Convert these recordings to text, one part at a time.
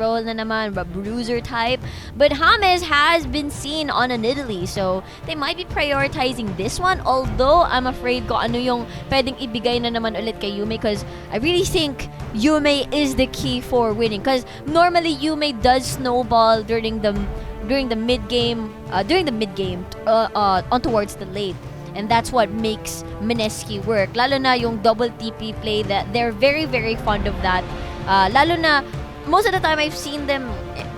role na naman, a bruiser type. But James has been seen on an Italy, so they might be prioritizing this one. Although, I'm afraid ko ano yung pwedeng ibigay na naman ulit kay Yume, because I really think Yume is the key for winning. Because normally, Yume does snowball during the mid game, on towards the late. And that's what makes Mineski work. Lalo na yung double TP play, that they're very, very fond of that. Lalo na, most of the time I've seen them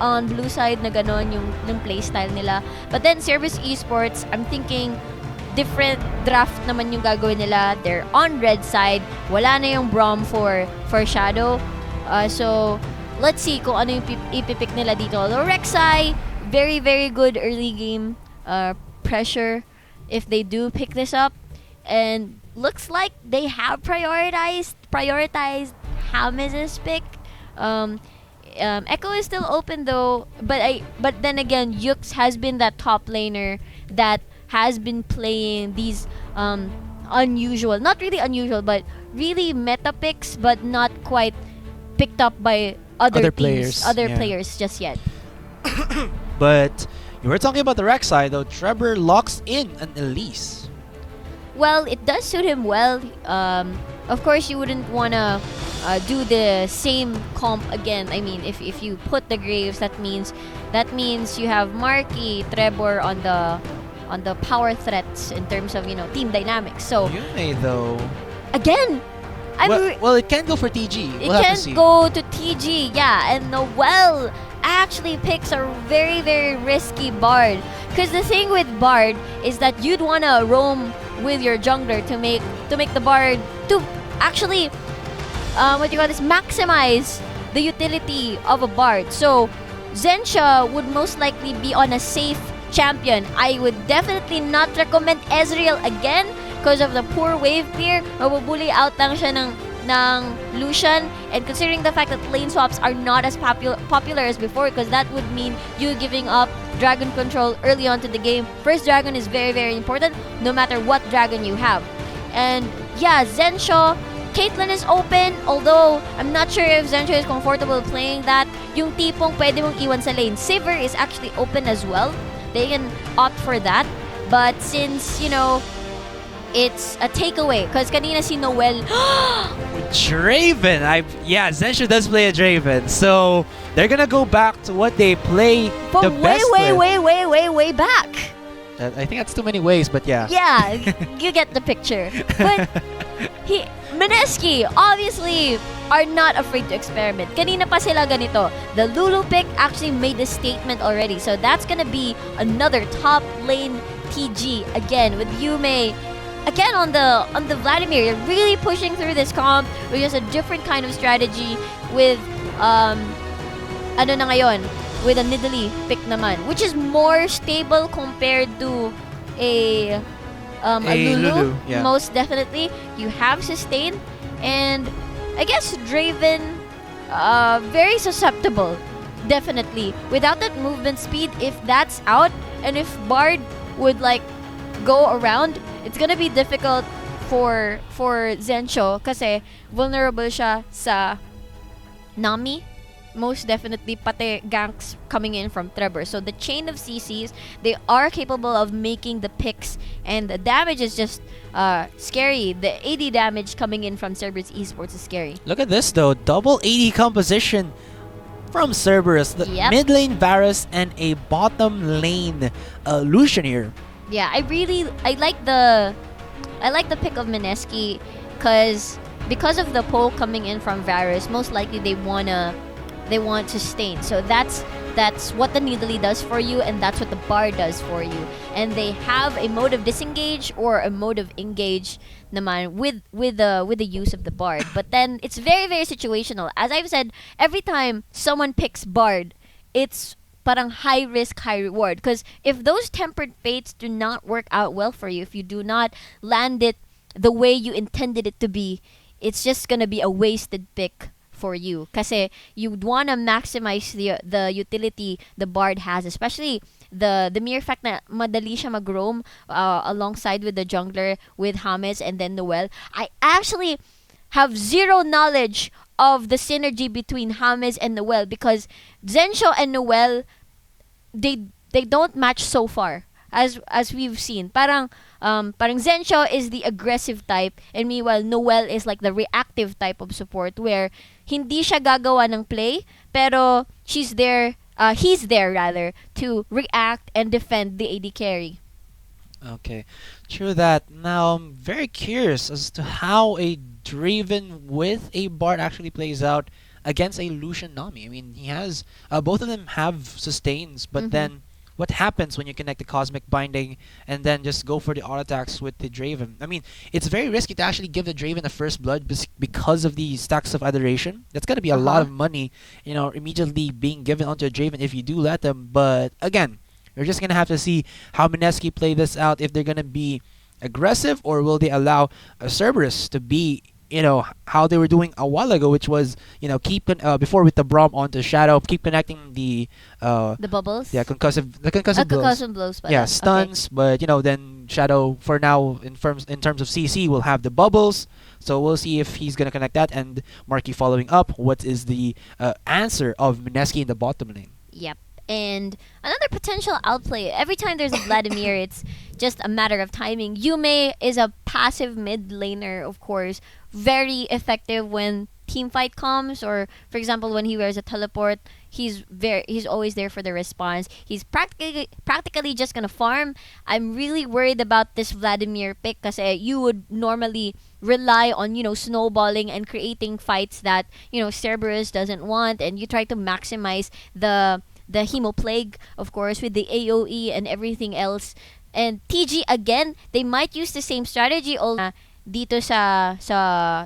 on blue side na ganon yung playstyle nila. But then Cerberus Esports, I'm thinking different draft naman yung gagawin nila. They're on red side. Wala na yung Braum for Shadow. So, let's see kung ano yung ipipick nila dito. Rek'Sai, very, very good early game pressure if they do pick this up, and looks like they have prioritized James' pick. Echo is still open though, but then again, Yux has been that top laner that has been playing these unusual, not really unusual, but really meta picks, but not quite picked up by other players just yet. But you were talking about the Rek'Sai though. Trevor locks in an Elise. Well, it does suit him well. Of course, you wouldn't wanna do the same comp again. I mean, if you put the Graves, that means you have Marky, Trevor on the power threats in terms of team dynamics. So Yume though. Again, well, it can go for TG. It can go to TG, yeah. And Noel actually picks a very, very risky Bard. Because the thing with Bard is that you'd want to roam with your jungler to make the Bard to actually maximize the utility of a Bard. So Zensha would most likely be on a safe champion. I would definitely not recommend Ezreal again because of the poor wave clear. Mabubuli out lang siya ng Lucian, and considering the fact that lane swaps are not as popular as before, because that would mean you giving up dragon control early on to the game. First dragon is very, very important no matter what dragon you have. And yeah, Zensha, Caitlyn is open, although I'm not sure if Zensha is comfortable playing that. Yung tipong pwede mong iwan sa lane. Sivir is actually open as well. They can opt for that. But since, it's a takeaway, because kanina si Noel Draven. Zensha does play a Draven, so they're gonna go back to what they play but the best with. way back. I think that's too many ways, but yeah. Yeah, you get the picture. But Mineski obviously are not afraid to experiment. Kanina pa sila ganito. The Lulu pick actually made a statement already, so that's gonna be another top lane TG again with Yume. Again on the Vladimir, you're really pushing through this comp with just a different kind of strategy with with a Nidalee pick naman, which is more stable compared to a Lulu. Yeah. Most definitely. You have sustain, and I guess Draven very susceptible, definitely. Without that movement speed, if that's out, and if Bard would go around, it's gonna be difficult for Zensho kasi vulnerable siya sa Nami. Most definitely, pati ganks coming in from Trevor. So the chain of CCs, they are capable of making the picks, and the damage is just scary. The AD damage coming in from Cerberus Esports is scary. Look at this though, double AD composition from Cerberus. The mid lane Varus and a bottom lane Lucian here. Yeah, I like the pick of Mineski because of the pull coming in from Varus. Most likely they want sustain. So that's what the Nidalee does for you, and that's what the Bard does for you. And they have a mode of disengage or a mode of engage naman with the use of the Bard. But then it's very, very situational. As I've said, every time someone picks Bard, it's parang high risk, high reward. Because if those tempered fates do not work out well for you, if you do not land it the way you intended it to be, it's just gonna be a wasted pick for you. Kasi you'd want to maximize the utility the Bard has, especially the mere fact na madali siya mag-roam alongside with the jungler, with James and then Noel. I actually have zero knowledge of the synergy between James and Noel, because Zensho and Noel, they don't match so far as we've seen. Parang Zensho is the aggressive type, and meanwhile Noel is like the reactive type of support, where hindi siya gagawa ng play, pero he's there rather to react and defend the AD carry. Okay, true that. Now I'm very curious as to how a Draven with a Bard actually plays out against a Lucian Nami. I mean, he has both of them have sustains, but then what happens when you connect the Cosmic Binding and then just go for the auto attacks with the Draven? I mean, it's very risky to actually give the Draven a first blood because of the stacks of adoration. That's gonna be a lot of money, you know, immediately being given onto a Draven if you do let them. But again, you're just gonna have to see how Mineski play this out, if they're gonna be aggressive or will they allow Cerberus to be, you know, how they were doing a while ago, which was, you know, keep before with the Braum onto Shadow, keep connecting the bubbles. yeah, concussive blows. Concussive blows. Yeah, stuns, but you know, then Shadow for now in terms of CC will have the bubbles. So we'll see if he's gonna connect that, and Marky following up. What is the answer of Mineski in the bottom lane? Yep. And another potential outplay. Every time there's a Vladimir, it's just a matter of timing. Yume is a passive mid laner, of course, very effective when team fight comes, or for example when he wears a teleport, he's always there for the response. He's practically just gonna farm. I'm really worried about this Vladimir pick, kasi you would normally rely on, you know, snowballing and creating fights that, you know, Cerberus doesn't want, and you try to maximize the Hemo Plague, of course, with the AoE and everything else. And TG, again, they might use the same strategy dito sa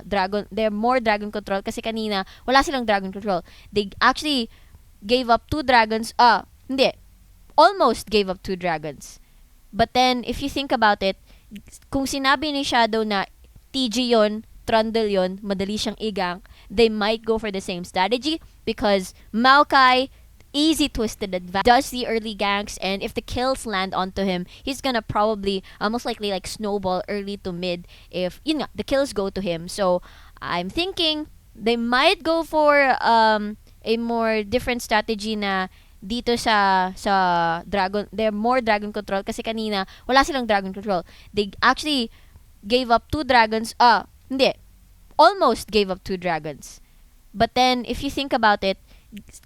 Dragon. They're more Dragon Control kasi kanina wala silang Dragon Control. They actually gave up 2 dragons. Hindi. Almost gave up 2 dragons. But then, if you think about it, kung sinabi ni Shadow na TG yon, Trundle yon, madali siyang igang, they might go for the same strategy because Maokai, easy twisted advantage, does the early ganks, and if the kills land onto him, he's gonna probably most likely like snowball early to mid if yun nga, the kills go to him. So I'm thinking they might go for a more different strategy na dito sa Dragon. They're more Dragon Control kasi kanina wala silang Dragon Control. They actually gave up 2 dragons. Hindi. Almost gave up 2 dragons. But then if you think about it,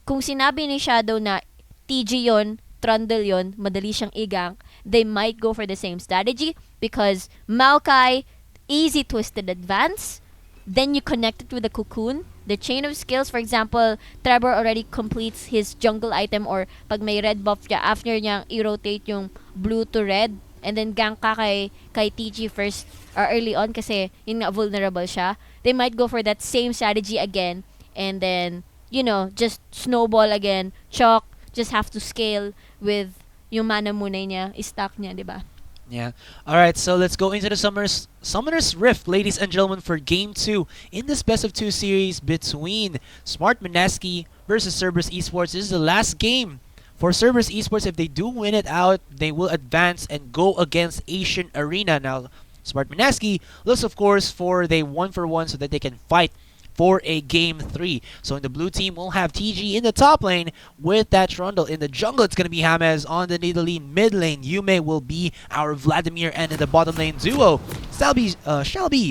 kung sinabi ni Shadow na TG yon, Trundle yon, madali siyang igang, they might go for the same strategy because Maokai, easy twisted advance, then you connect it with the cocoon, the chain of skills. For example, Trevor already completes his jungle item, or pag may red buff niya, after niyang i-rotate yung blue to red, and then gank ka kay TG first or early on kasi yun nga, vulnerable siya. They might go for that same strategy again, and then, you know, just snowball again. Chalk, just have to scale with yung mana muna niya, i-stack niya, di ba? Yeah. Alright, so let's go into the Summoner's Rift, ladies and gentlemen, for Game 2 in this Best of 2 series between Smart Mineski versus Cerberus Esports. This is the last game for Cerberus Esports. If they do win it out, they will advance and go against Asian Arena. Now, Smart Mineski looks, of course, for the 1-for-1 so that they can fight for a Game 3. So in the blue team, we'll have TG in the top lane with that Trundle. In the jungle, it's going to be James. On the Nidalee mid lane, Yume will be our Vladimir. And in the bottom lane duo, shall be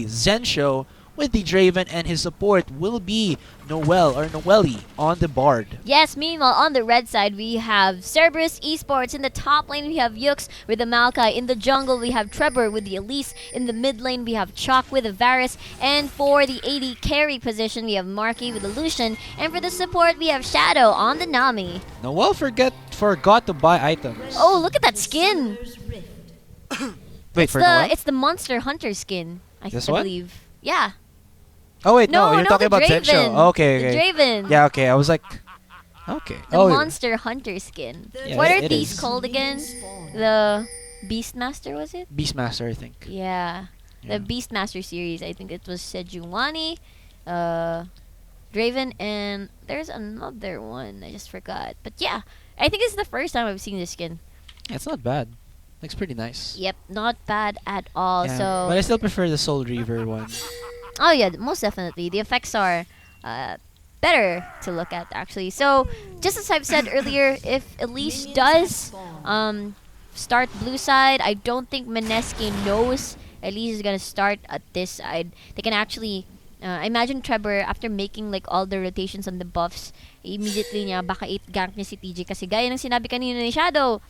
Zensho with the Draven, and his support will be Noelle on the Bard. Yes, meanwhile, on the red side, we have Cerberus Esports. In the top lane, we have Yux with the Maokai. In the jungle, we have Trevor with the Elise. In the mid lane, we have Chalk with the Varus. And for the AD carry position, we have Marky with the Lucian. And for the support, we have Shadow on the Nami. Noelle forgot to buy items. Oh, look at that skin! Wait, for what? It's the Monster Hunter skin, I believe. Yeah. Oh wait, no, you're talking the about Draven. Zensho. Okay. The Draven. Yeah, okay. I was like, okay. The Monster Hunter skin. Yeah, what are it these is. called again? The Beastmaster, was it? Beastmaster, I think. Yeah. The Beastmaster series. I think it was Sejuani, Draven, and there's another one. I just forgot. But yeah, I think it's the first time I've seen this skin. Yeah, it's not bad. Looks pretty nice. Yep, not bad at all. Yeah, So, but I still prefer the Soul Reaver one. oh yeah, most definitely. The effects are better to look at actually. So just as I've said earlier, if Elise does start blue side, I don't think Mineski knows Elise is gonna start at this side. They can actually I imagine Trevor after making like all the rotations on the buffs, immediately niya baka 8 gank niya si TG kasi gaya ng sinabi kanina ni Shadow,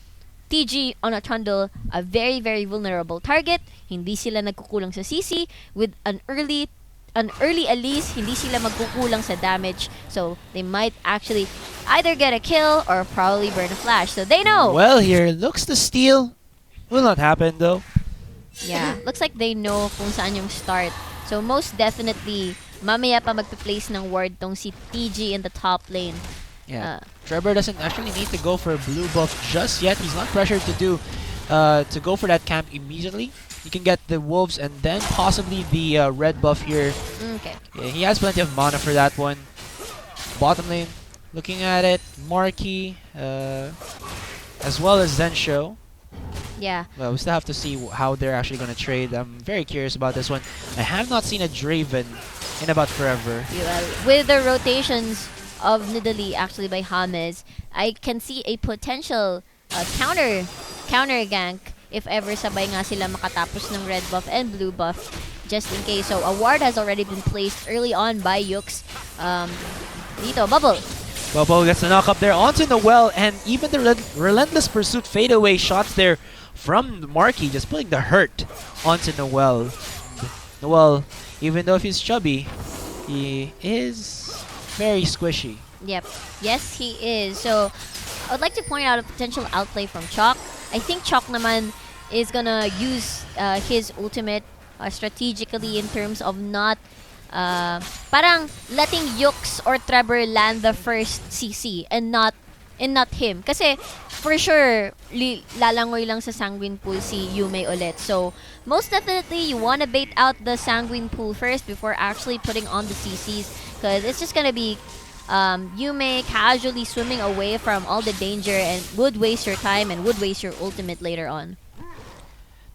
TG on a Trundle, a very very vulnerable target. Hindi sila nagkukulang sa CC with an early Elise, hindi sila magkukulang sa damage. So they might actually either get a kill or probably burn a flash. So they know. Well, here looks the steal. Will not happen though. Yeah, looks like they know kung saan yung start. So most definitely, mamaya pa magpa-place ng ward tong si TG in the top lane. Yeah. Trevor doesn't actually need to go for a blue buff just yet. He's not pressured to go for that camp immediately. He can get the wolves and then possibly the red buff here. Okay. Yeah, he has plenty of mana for that one. Bottom lane, looking at it, Marky, as well as Zensho. Yeah. Well, we still have to see how they're actually going to trade. I'm very curious about this one. I have not seen a Draven in about forever. Yeah, with the rotations of Nidalee actually by James, I can see a potential counter gank if ever sabay nga sila makatapos ng red buff and blue buff just in case. So a ward has already been placed early on by Yux. Dito, Bubble. Bubble gets the knock up there onto Noel, and even the relentless pursuit fadeaway shots there from Marky, just putting the hurt onto Noel. Noel, even though he's chubby, he is very squishy. Yep. Yes, he is. So I would like to point out a potential outplay from Chalk. I think Chalk naman is gonna use his ultimate strategically in terms of not parang letting Yux or Trevor land the first CC and not him. Kasi for sure lalangoy lang sa Sanguine Pool si Yume ulit. So most definitely you wanna bait out the Sanguine Pool first before actually putting on the CCs, because it's just gonna be Yume casually swimming away from all the danger and would waste your time and would waste your ultimate later on.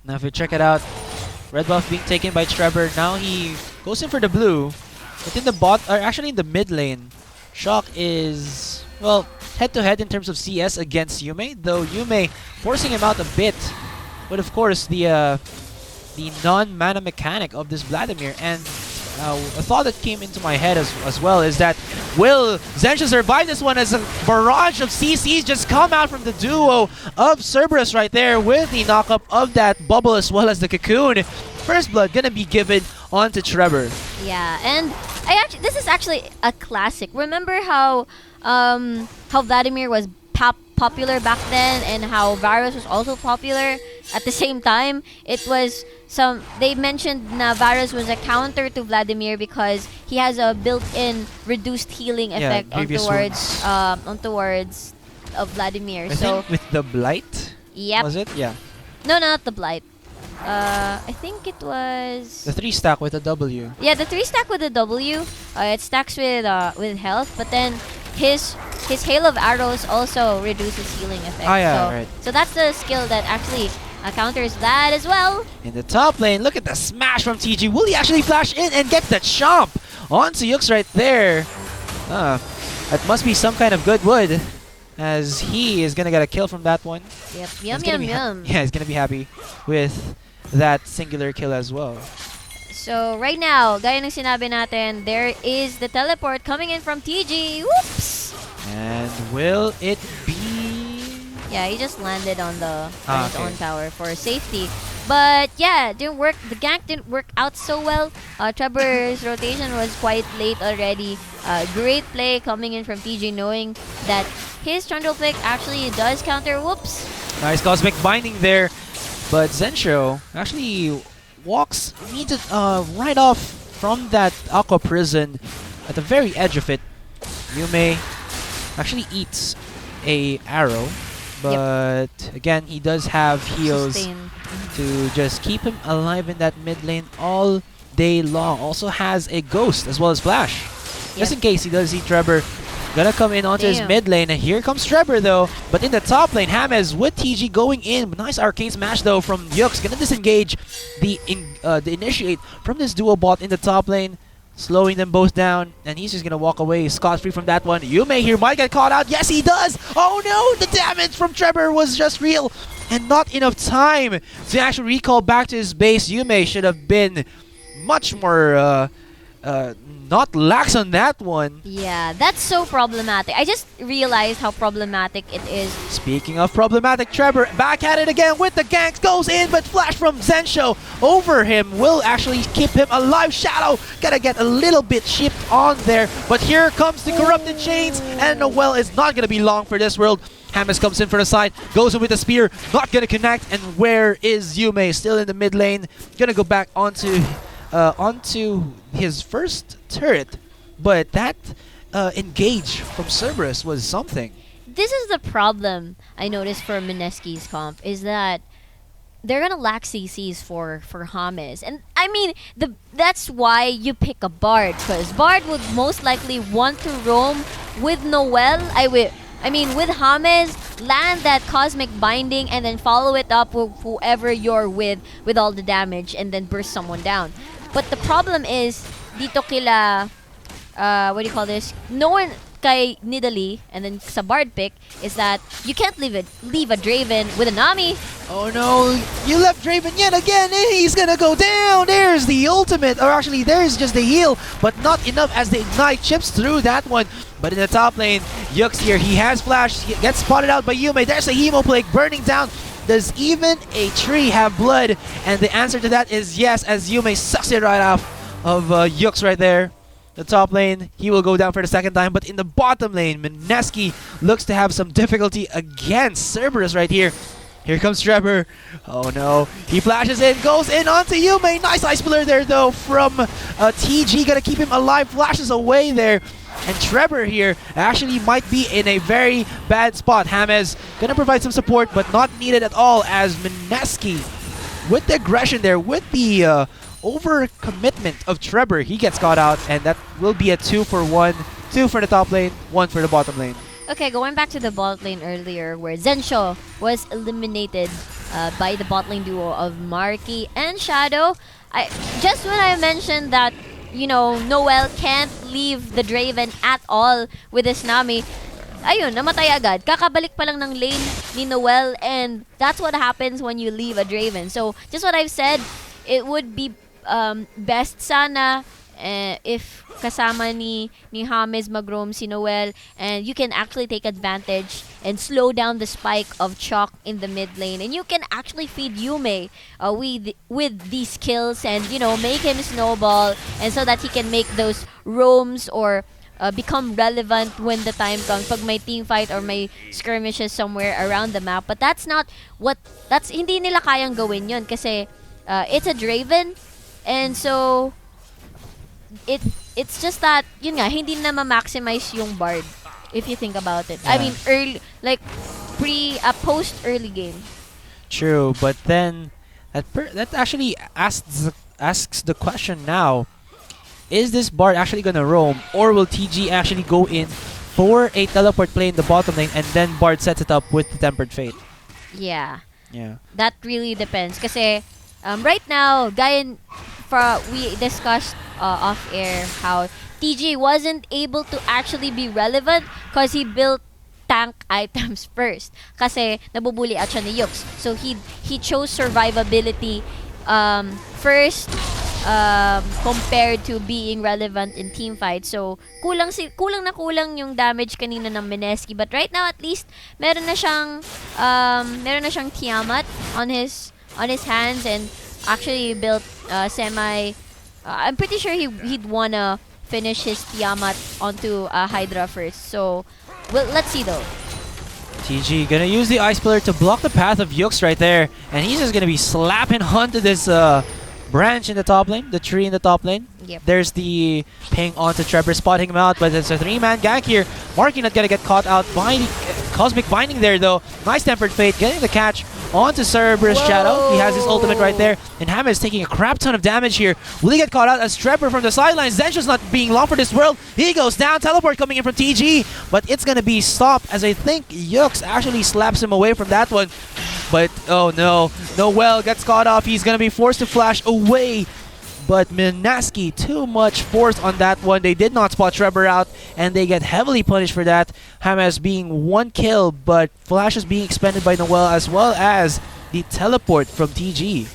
Now if you check it out, red buff being taken by Trevor. Now he goes in for the blue. But in the actually in the mid lane, Shock is, well, head-to-head in terms of CS against Yume, though Yume forcing him out a bit. But of course, the non-mana mechanic of this Vladimir, and a thought that came into my head as well is that will Zensho survive this one as a barrage of CCs just come out from the duo of Cerberus right there with the knock-up of that bubble as well as the cocoon. First blood gonna be given onto Trevor. Yeah, and this is actually a classic. Remember how Vladimir was popular back then and how Varus was also popular at the same time? It was they mentioned na Varus was a counter to Vladimir because he has a built-in reduced healing effect on towards of Vladimir. I think with the blight. Yep. Was it? Yeah. No, not the blight. I think it was The 3-stack with a W. Yeah, the 3-stack with the W. It stacks with health, but then his hail of arrows also reduces healing effect. Ah, yeah, right. So that's the skill that actually counters that as well. In the top lane, look at the smash from TG. Will he actually flash in and get the chomp onto Yux right there? That must be some kind of good wood, as he is gonna get a kill from that one. Yep, yum. Yeah, he's gonna be happy with that singular kill as well. So right now, gaya ng sinabi natin, there is the teleport coming in from TG. Whoops! And will it be? Yeah, he just landed on his own tower for safety. But yeah, didn't work. The gank didn't work out so well. Trevor's rotation was quite late already. Great play coming in from TG, knowing that his Trundle pick actually does counter. Whoops! Nice cosmic binding there. But Zensho actually walks right off from that aqua prison at the very edge of it. Yume actually eats a arrow, but again, he does have heals to just keep him alive in that mid lane all day long. Also has a ghost as well as flash, just in case he does see Trevor. Gonna come in onto his mid lane, and here comes Trevor though. But in the top lane, James with TG going in. Nice arcane smash though from Yux. Gonna disengage the initiate from this duo bot in the top lane. slowing them both down, and he's just gonna walk away scot-free from that one. Yume here might get caught out. Yes, he does! Oh no! The damage from Trevor was just real, and not enough time to actually recall back to his base. Yume should have been much more not lax on that one. Yeah, that's so problematic. I just realized how problematic it is. Speaking of problematic, Trevor back at it again with the ganks, goes in, but flash from Zensho over him will actually keep him alive. Shadow gotta get a little bit chipped on there, but here comes the corrupted chains, and Noel is not gonna be long for this world. Hamas comes in for the side, goes in with the spear, not gonna connect, and where is Yume? Still in the mid lane, gonna go back onto his first turret, but that engage from Cerberus was something. This is the problem I noticed for Mineski's comp, is that they're gonna lack CCs for James. And I mean, that's why you pick a Bard, because Bard would most likely want to roam with Noel. I mean, with James, land that Cosmic Binding and then follow it up with whoever you're with all the damage and then burst someone down. But the problem is, dito kila, what do you call this? No one kay Nidalee and then sa Bard pick is that you can't leave a Draven with a Nami. Oh no, you left Draven yet again, and he's gonna go down. There's the ultimate, or actually there's just the heal, but not enough as the Ignite chips through that one. But in the top lane, Yux here, he has flash, he gets spotted out by Yume. There's a Hemo Plague burning down. Does even a tree have blood? And the answer to that is yes, as Yume sucks it right off of Yux right there. The top lane, he will go down for the second time, but in the bottom lane, Mineski looks to have some difficulty against Cerberus right here. Here comes Trevor. Oh no, he flashes in, goes in onto Yume. Nice ice pillar there though from TG, gonna keep him alive, flashes away there. And Trevor here actually might be in a very bad spot. James gonna provide some support, but not needed at all, as Mineski, with the aggression there, with the overcommitment of Trevor, he gets caught out, and that will be a 2-for-1. 2 for the top lane, 1 for the bottom lane. Okay, going back to the bot lane earlier, where Zensho was eliminated by the bot lane duo of Marky and Shadow. Just when I mentioned that, you know, Noel can't leave the Draven at all with his Nami, ayun, namatay agad. Kakabalik pa lang ng lane ni Noel, and that's what happens when you leave a Draven. So, just what I've said, it would be best sana if kasama ni James mag-roam si Noel, and you can actually take advantage and slow down the spike of Chalk in the mid lane, and you can actually feed Yume with these kills, and you know, make him snowball, and so that he can make those roams or become relevant when the time comes, pag may team fight or may skirmishes somewhere around the map. But that's hindi nila kayang gawin yun kasi it's a Draven, and so it's just that, yun nga, hindi na ma-maximize yung Bard, if you think about it. Yeah. I mean, early, like, post early game. True, but then that actually asks the question now, is this Bard actually gonna roam, or will TG actually go in for a teleport play in the bottom lane, and then Bard sets it up with the Tempered Fate? Yeah. Yeah. That really depends. Kasi, right now, we discussed off air how TG wasn't able to actually be relevant because he built tank items first. Kasi nabubuli at siya ni Yux. So he chose survivability first compared to being relevant in team fight. So kulang yung damage kanina ng Mineski, but right now at least meron na siyang Tiamat on his hands, and actually built I'm pretty sure he'd wanna finish his Tiamat onto Hydra first. So, well, let's see though. TG gonna use the Ice Pillar to block the path of Yux right there, and he's just gonna be slapping onto this branch in the top lane, the tree in the top lane. Yep. There's the ping onto Trevor, spotting him out, but it's a 3-man gank here. Marky not gonna get caught out by the Cosmic Binding there though. Nice Tempered Fate, getting the catch onto Cerberus Shadow. He has his ultimate right there, and Hammer is taking a crap ton of damage here. Will he get caught out as Trevor from the sidelines? Zensho's not being long for this world. He goes down, teleport coming in from TG, but it's gonna be stopped as I think Yux actually slaps him away from that one. But oh no, Noel gets caught off. He's gonna be forced to flash away but Mineski too much force on that one. They did not spot Trevor out, and they get heavily punished for that. James being 1 kill, but flashes being expended by Noel, as well as the teleport from TG.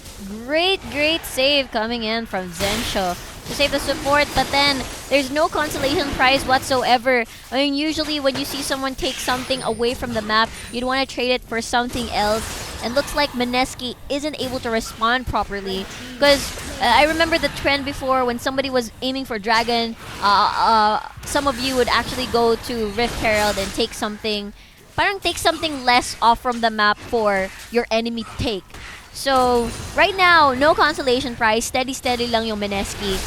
Great save coming in from Zensho to save the support, but then there's no consolation prize whatsoever. I mean, usually when you see someone take something away from the map, you'd want to trade it for something else. And looks like Mineski isn't able to respond properly, because I remember the trend before when somebody was aiming for Dragon, some of you would actually go to Rift Herald and take something less off from the map for your enemy take. So right now, no consolation prize, steady lang yung Mineski.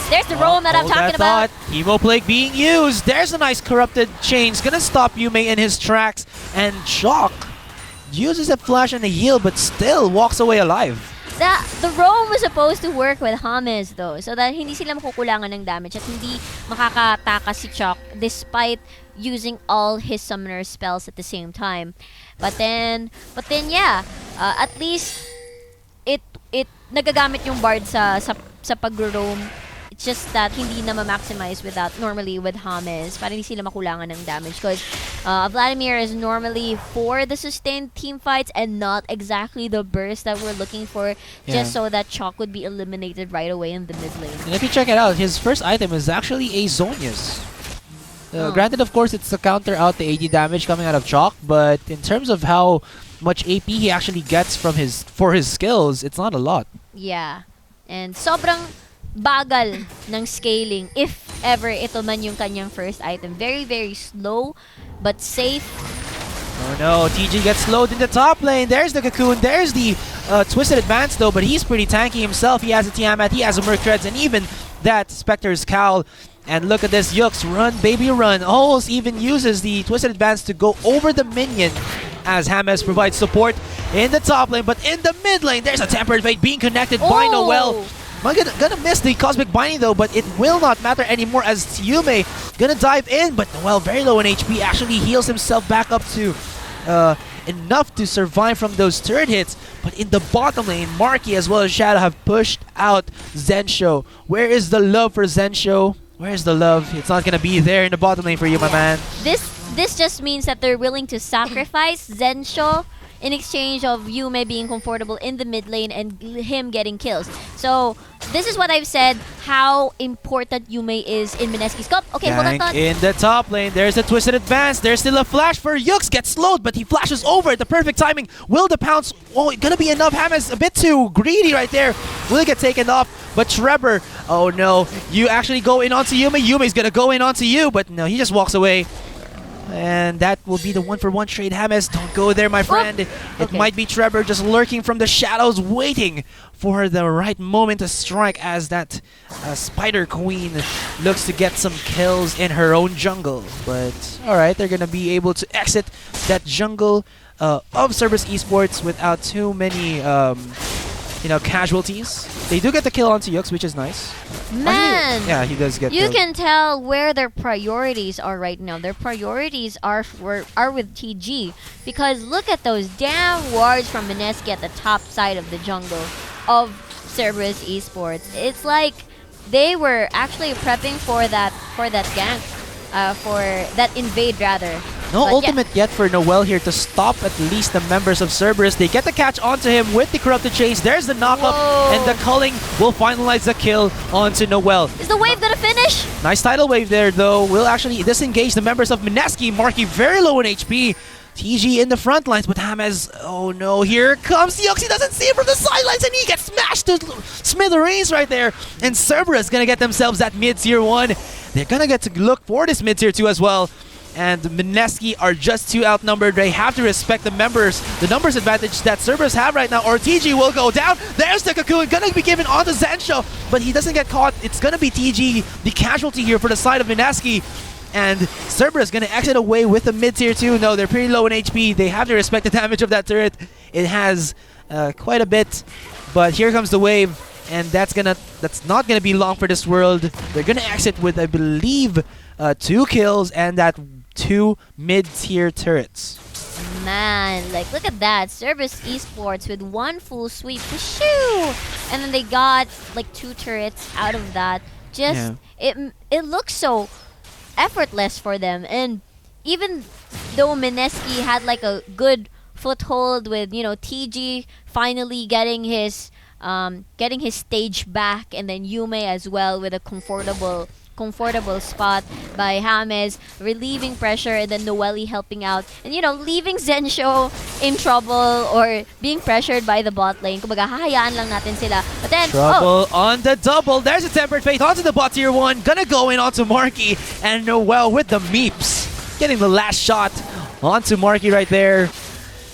There's the roam that I'm talking about. Emo Plague being used. There's a nice corrupted chains, gonna stop Yume in his tracks, and Shock uses a flash and a heal, but still walks away alive. The roam was supposed to work with James though, so that hindi sila makukulangan ng damage at hindi makakatakas si Shock despite using all his summoner spells at the same time. But then yeah, at least it nagagamit yung Bard sa pag-roam. It's just that hindi na ma-maximize normally with James para hindi sila makulangan ng damage, because Vladimir is normally for the sustained team fights and not exactly the burst that we're looking for, just so that Chalk would be eliminated right away in the mid lane. And if you check it out, his first item is actually a Zonius. Granted, of course, it's to counter out the AD damage coming out of Chalk, but in terms of how much AP he actually gets for his skills, it's not a lot. Yeah. And sobrang bagal ng scaling if ever ito man yung kanyang first item. Very slow but safe. Oh no, TG gets slowed in the top lane. There's the Cocoon, there's the Twisted Advance though, but he's pretty tanky himself. He has a Tiamat, he has a Merc Treads, and even that Spectre's Cowl. And look at this, Yux, run baby run, almost even uses the Twisted Advance to go over the minion as James provides support in the top lane. But in the mid lane, there's a Tempered Fate being connected by Noel. Gonna miss the Cosmic Binding though, but it will not matter anymore as Yume gonna dive in, but Noel very low in HP, actually heals himself back up to enough to survive from those turret hits. But in the bottom lane, Marky as well as Shadow have pushed out Zensho. Where is the love for Zensho? Where's the love? It's not gonna be there in the bottom lane for you, my man. This just means that they're willing to sacrifice Zensho in exchange of Yume being comfortable in the mid lane and him getting kills. So this is what I've said, how important Yume is in Mineski's scope. Okay, hold on, thought. In the top lane, there's a Twisted Advance. There's still a flash for Yux. Gets slowed, but he flashes over at the perfect timing. Will the pounce? Oh, gonna be enough. James a bit too greedy right there. Will it get taken off? But Trevor, oh no, you actually go in onto Yume. Yume's gonna go in onto you, but no, he just walks away. And that will be the 1-for-1 trade. James, don't go there, my friend. It might be Trevor just lurking from the shadows, waiting for the right moment to strike as that Spider Queen looks to get some kills in her own jungle. But alright, they're going to be able to exit that jungle of Cerberus Esports without too many casualties. They do get the kill onto Yux, which is nice. Man! Yeah, he does get You killed. can tell where their priorities are right now. Their priorities are with TG. Because look at those damn wards from Mineski at the top side of the jungle of Cerberus Esports. It's like they were actually prepping for that gank. For that invade rather. No But ultimate yet for Noel here to stop at least the members of Cerberus. They get the catch onto him with the Corrupted Chains. There's the knockup, and the culling will finalize the kill onto Noel. Is the wave gonna finish? Nice tidal wave there though. Will actually disengage the members of Mineski. Marky very low in HP. TG in the front lines, but James, oh no, here comes Yux. He doesn't see it from the sidelines, and he gets smashed to smithereens right there. And Cerberus gonna get themselves that mid-tier 1. They're gonna get to look for this mid-tier 2 as well. And Mineski are just too outnumbered. They have to respect the numbers advantage that Cerberus have right now, or TG will go down. There's the Cocoon, gonna be given onto Zensho, but he doesn't get caught. It's gonna be TG, the casualty here for the side of Mineski. And Cerberus gonna exit away with a mid-tier 2. No, they're pretty low in HP. They have to respect the damage of that turret. It has quite a bit, but here comes the wave, and that's not gonna be long for this world. They're gonna exit with, I believe, 2 kills and that 2 mid-tier turrets. Man, like, look at that. Cerberus Esports with one full sweep. Shoo! And then they got, like, 2 turrets out of that. Just, it looks so effortless for them. And even though Mineski had, like, a good foothold with, you know, TG finally getting his stage back, and then Yume as well with a comfortable spot by James, relieving pressure, and then Noelle helping out, and you know, leaving Zensho in trouble or being pressured by the bot lane. Kumbaga, hahayaan lang natin sila. But then, Trouble on the double. There's a Tempered Fate onto the bot tier 1. Gonna go in onto Marky, and Noelle with the meeps. Getting the last shot onto Marky right there.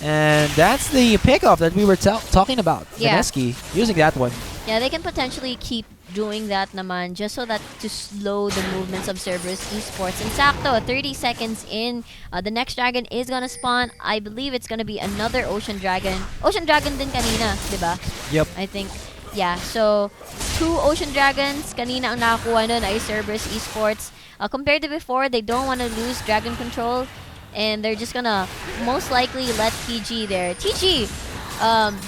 And that's the pickoff that we were talking about. Yeah. Mineski using that one. yeah, they can potentially keep doing that naman just so that to slow the movements of Cerberus Esports. And sakto, 30 seconds in, the next dragon is gonna spawn. I believe it's gonna be another Ocean Dragon. Ocean Dragon din kanina, diba? Yep. I think. Yeah, so 2 Ocean Dragons. Kanina ang nakakuha nun ay Cerberus Esports. Compared to before, they don't want to lose Dragon Control. And they're just gonna most likely let TG there. TG,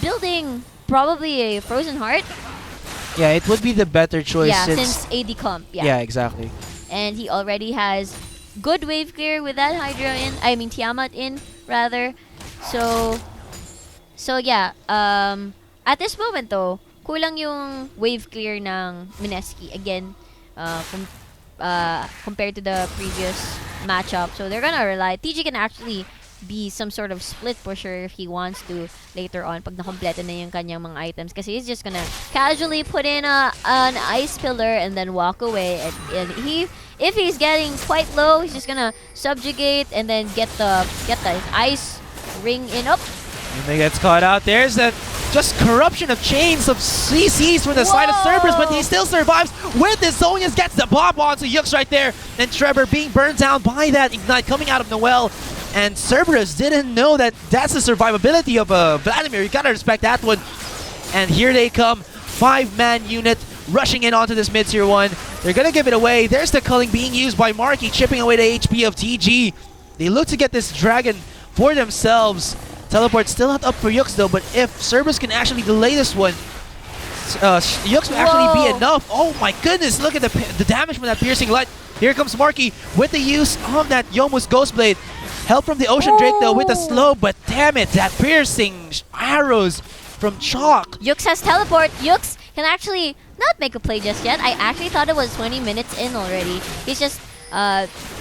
building probably a Frozen Heart. Yeah, it would be the better choice Yeah, since AD comp. Yeah. Yeah, exactly. And he already has good wave clear with that Hydra in. I mean Tiamat in rather. So yeah. At this moment though, kulang yung wave clear ng Mineski again. Compared to the previous matchup. So they're gonna rely. TG can actually be some sort of split pusher if he wants to later on pag nakompleto na yung kanyang mga items, kasi he's just gonna casually put in an ice pillar and then walk away, and if he's getting quite low, he's just gonna subjugate and then get the ice ring in up. And they gets caught out. There's that just corruption of chains of CCs from the side of Cerberus, but he still survives with his Zonius, gets the pop onto Yux right there, and Trevor being burned down by that Ignite coming out of Noelle. And Cerberus didn't know that that's the survivability of Vladimir. You gotta respect that one. And here they come, 5-man unit rushing in onto this mid-tier 1. They're gonna give it away. There's the culling being used by Marky, chipping away the HP of TG. They look to get this dragon for themselves. Teleport still not up for Yux though, but if Cerberus can actually delay this one, Yux will actually be enough. Oh my goodness, look at the damage from that piercing light. Here comes Marky with the use of that Yomu's Ghostblade. Help from the Ocean Drake though with the slow, but damn it, that piercing arrows from Chalk. Yux has teleport. Yux can actually not make a play just yet. I actually thought it was 20 minutes in already. He's just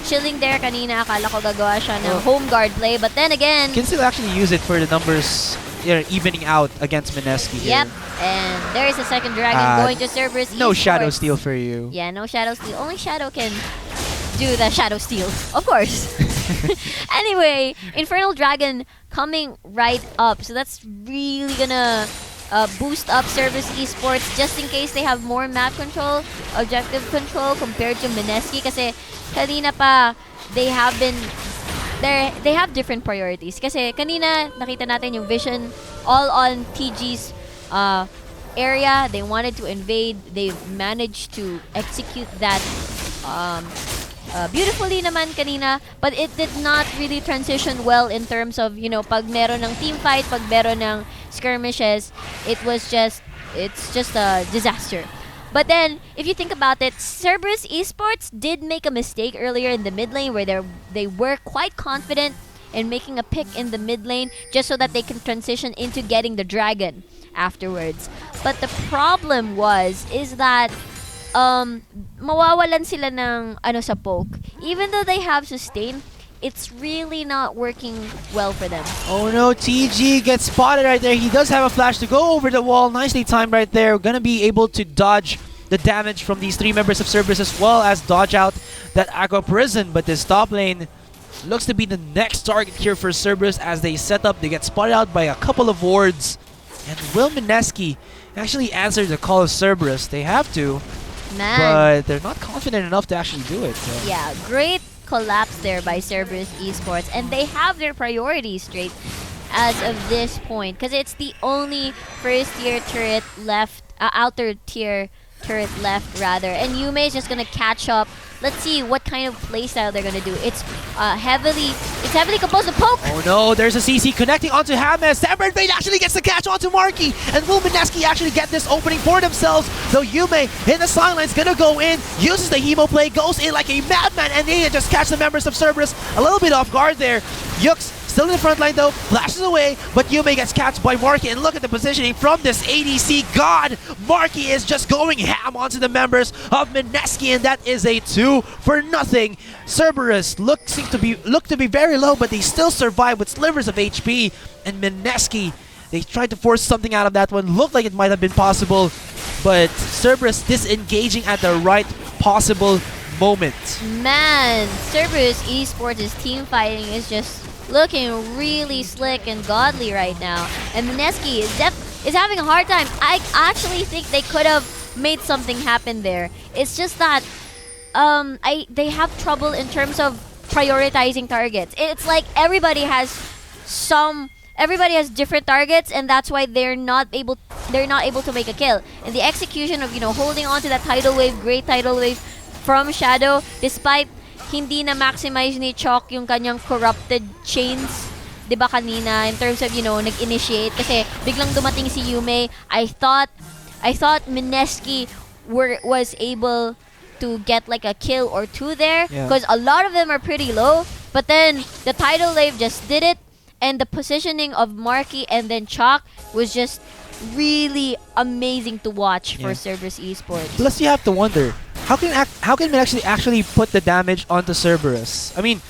chilling there kanina. Akala ko gagawa siya ng home guard play, but then again, Can still actually use it for the numbers, evening out against Mineski here. yep. And there is a second dragon going to Cerberus No Esports. Shadow Steal for you. Yeah, no Shadow Steal. Only Shadow can do the Shadow Steal, of course. Anyway, Infernal Dragon coming right up. So that's really gonna boost up Cerberus Esports just in case they have more map control, objective control compared to Mineski. Kasi kanina pa, they have different priorities. Kasi kanina, nakita natin yung vision all on TG's area. They wanted to invade. They've managed to execute that beautifully naman kanina, but it did not really transition well in terms of, you know, pag meron ng team fight, pag meron ng skirmishes, it's just a disaster. But then, if you think about it, Cerberus Esports did make a mistake earlier in the mid lane where they were quite confident in making a pick in the mid lane just so that they can transition into getting the dragon afterwards. But the problem is that mawawalan sila ng sa poke. Even though they have sustain, it's really not working well for them. Oh no, TG gets spotted right there. He does have a flash to go over the wall. Nicely timed right there. Gonna be able to dodge the damage from these 3 members of Cerberus as well as dodge out that Aqua Prison. But this top lane looks to be the next target here for Cerberus as they set up. They get spotted out by a couple of wards. And will Mineski actually answer the call of Cerberus? They have to. Man. But they're not confident enough to actually do it. So. Yeah, great collapse there by Cerberus Esports, and they have their priorities straight as of this point because it's the only first tier turret left, outer tier turret left rather, and Yume is just gonna catch up. Let's see what kind of playstyle they're gonna do. It's heavily composed of poke. Oh no, there's a CC connecting onto James. Samurai Blade actually gets the catch onto Marky. And will Mineski actually get this opening for themselves? Though Yume in the sidelines gonna go in, uses the Hemo play, goes in like a madman, and they just catch the members of Cerberus a little bit off guard there. Yux still in the front line though, flashes away, but Yume gets catched by Marky, and look at the positioning from this ADC god. Marky is just going ham onto the members of Mineski, and that is a 2-0. Cerberus look to be very low, but they still survive with slivers of HP, and Mineski, they tried to force something out of that one. Looked like it might have been possible, but Cerberus disengaging at the right possible moment. Man, Cerberus Esports' team fighting is just looking really slick and godly right now. And Mineski is having a hard time. I actually think they could have made something happen there. It's just that they have trouble in terms of prioritizing targets. It's like everybody has different targets, and that's why they're not able to make a kill. And the execution of, holding on to that tidal wave, great tidal wave from Shadow, despite hindi na maximize ni Chalk yung kanyang corrupted chains, 'di ba kanina, in terms of, nag-initiate kasi biglang dumating si Yume. I thought Mineski was able to get like a kill or two there, because a lot of them are pretty low, but then the tidal wave just did it, and the positioning of Marky and then Chalk was just really amazing to watch for Cerberus Esports. Plus, you have to wonder, how can Mineski actually put the damage onto Cerberus? I mean,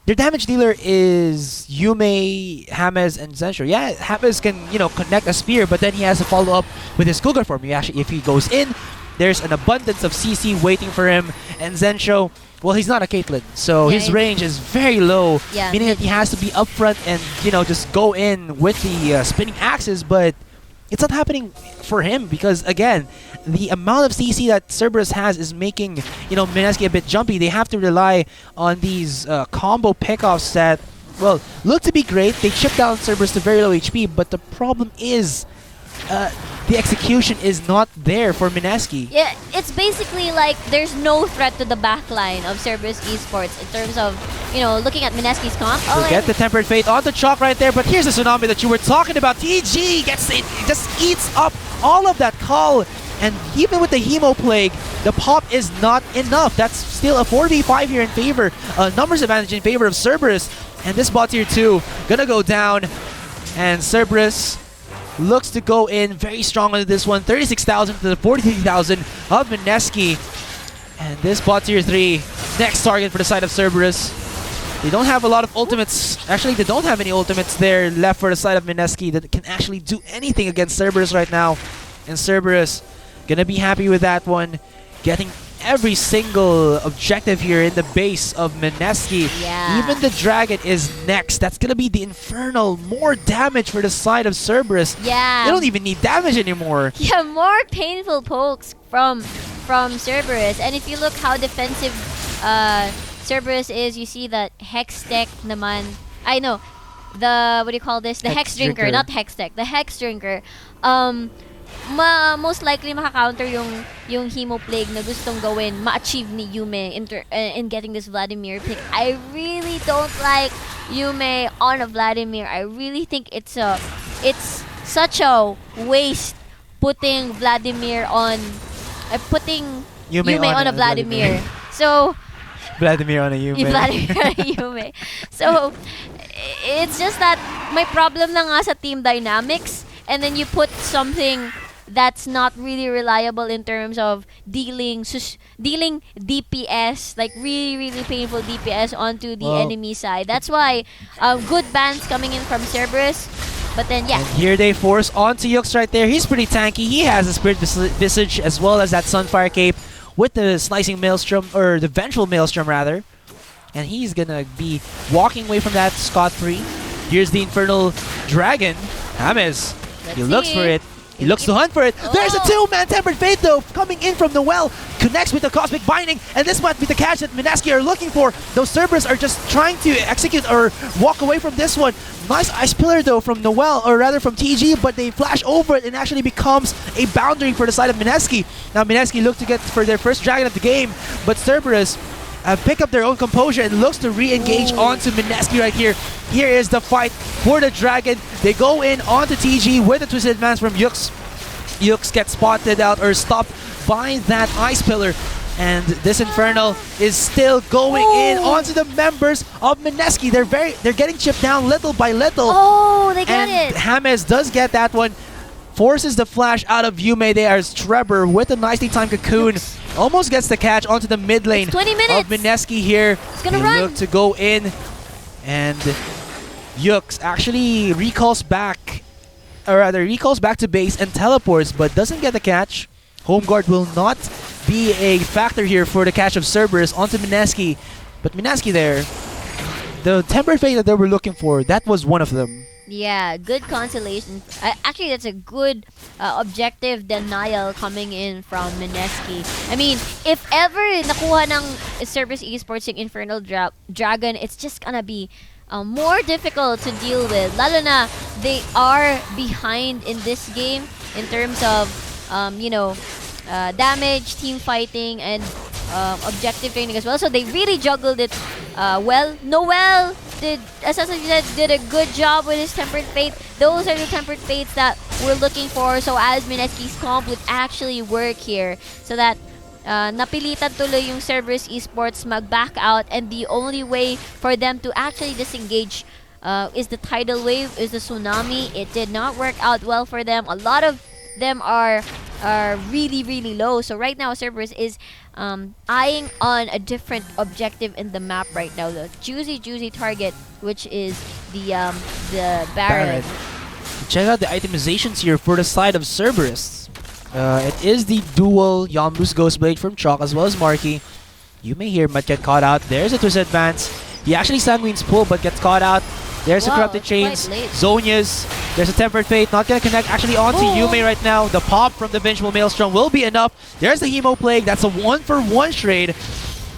their damage dealer is Yume, James, and Zensho. Yeah, James can, connect a spear, but then he has to follow up with his Cougar form. If he goes in, there's an abundance of CC waiting for him, and Zensho, well, he's not a Caitlyn, so his range is very low, meaning that he has to be upfront and, just go in with the spinning axes, but it's not happening for him because, again, the amount of CC that Cerberus has is making, Mineski a bit jumpy. They have to rely on these combo pickoffs that, well, look to be great. They chip down Cerberus to very low HP, but the problem is the execution is not there for Mineski. Yeah, it's basically like there's no threat to the backline of Cerberus Esports in terms of, looking at Mineski's comp. Get the Tempered Fate onto Chalk right there, but here's the Tsunami that you were talking about. TG gets it, just eats up all of that call, and even with the Hemo Plague, the pop is not enough. That's still a 4v5 here in favor, numbers advantage in favor of Cerberus, and this bot tier 2 gonna go down, and Cerberus looks to go in very strong on this one. 36,000 to the 43,000 of Mineski. And this bot tier 3, next target for the side of Cerberus. They don't have a lot of ultimates. Actually, they don't have any ultimates there left for the side of Mineski that can actually do anything against Cerberus right now. And Cerberus gonna be happy with that one, getting every single objective here in the base of Mineski. Yeah. Even the dragon is next. That's gonna be the infernal, more damage for the side of Cerberus. Yeah. They don't even need damage anymore. Yeah, more painful pokes from Cerberus. And if you look how defensive Cerberus is, you see that Hex Tech naman. I know. The, what do you call this? The Hex Drinker, not Hex Tech. The Hex Drinker. Most likely maka-counter yung Hemo Plague na gustong gawin, ma-achieve ni Yume in getting this Vladimir pick. I really don't like Yume on a Vladimir. I really think it's such a waste putting Vladimir on putting Yume on a Vladimir. So Vladimir on a Yume. Vladimir on a Yume. So it's just that may problem na nga sa team dynamics, and then you put something that's not really reliable in terms of dealing DPS, like really painful DPS onto the enemy side. That's why good bans coming in from Cerberus. But then, yeah. And here they force onto Yux right there. He's pretty tanky. He has a Spirit Visage as well as that Sunfire Cape with the Slicing Maelstrom, or the Vengeful Maelstrom rather. And he's gonna be walking away from that scot-free. Here's the Infernal Dragon. James, he looks for it. He looks to hunt for it. There's a two-man Tempered Fate though coming in from Noel. Connects with the Cosmic Binding, and this might be the catch that Mineski are looking for. Those Cerberus are just trying to execute or walk away from this one. Nice Ice Pillar though from Noel, or rather from TG, but they flash over it and actually becomes a boundary for the side of Mineski. Now Mineski look to get for their first dragon of the game, but Cerberus pick up their own composure and looks to re-engage onto Mineski right here. Here is the fight for the dragon. They go in onto TG with a Twisted Advance from Yux. Yux gets spotted out or stopped by that Ice Pillar. And this Infernal is still going in onto the members of Mineski. They're getting chipped down little by little. Oh, they got and it. James does get that one. Forces the flash out of Yume there as Trevor with a nicely timed cocoon almost gets the catch onto the mid lane 20 minutes. of Mineski here. It's gonna They run. look to go in, and Yux actually recalls back, or rather recalls back to base and teleports, but doesn't get the catch. Home guard will not be a factor here for the catch of Cerberus onto Mineski, but Mineski there, the Tempered Fate that they were looking for, that was one of them. Yeah, good consolation. Actually, that's a good objective denial coming in from Mineski. I mean, if ever nakuha ng Cerberus Esports yung Infernal Dragon, it's just gonna be more difficult to deal with. Lalo na, they are behind in this game in terms of, damage, team fighting, and objective training as well. So they really juggled it well. Noel did, as I said, did a good job with his Tempered Fate. Those are the Tempered Fates that we're looking for. So as Mineski's comp would actually work here, so that napilitan tuloy yung Cerberus Esports mag-back out, and the only way for them to actually disengage is the tidal wave, is the tsunami. It did not work out well for them. A lot of them are really, really low. So right now, Cerberus is eyeing on a different objective in the map right now. The juicy target, which is the Baron. Check out the itemizations here for the side of Cerberus. It is the dual Yambu's Ghostblade from Chalk as well as Marky. You may hear might get caught out. There's a Twisted Advance. He actually Sanguine's pull but gets caught out. There's a Corrupted Chains. Zonia's. There's a Tempered Fate. Not gonna connect actually onto Yume right now. The pop from the Vengeful Maelstrom will be enough. There's the Hemo Plague. That's a 1-for-1 trade.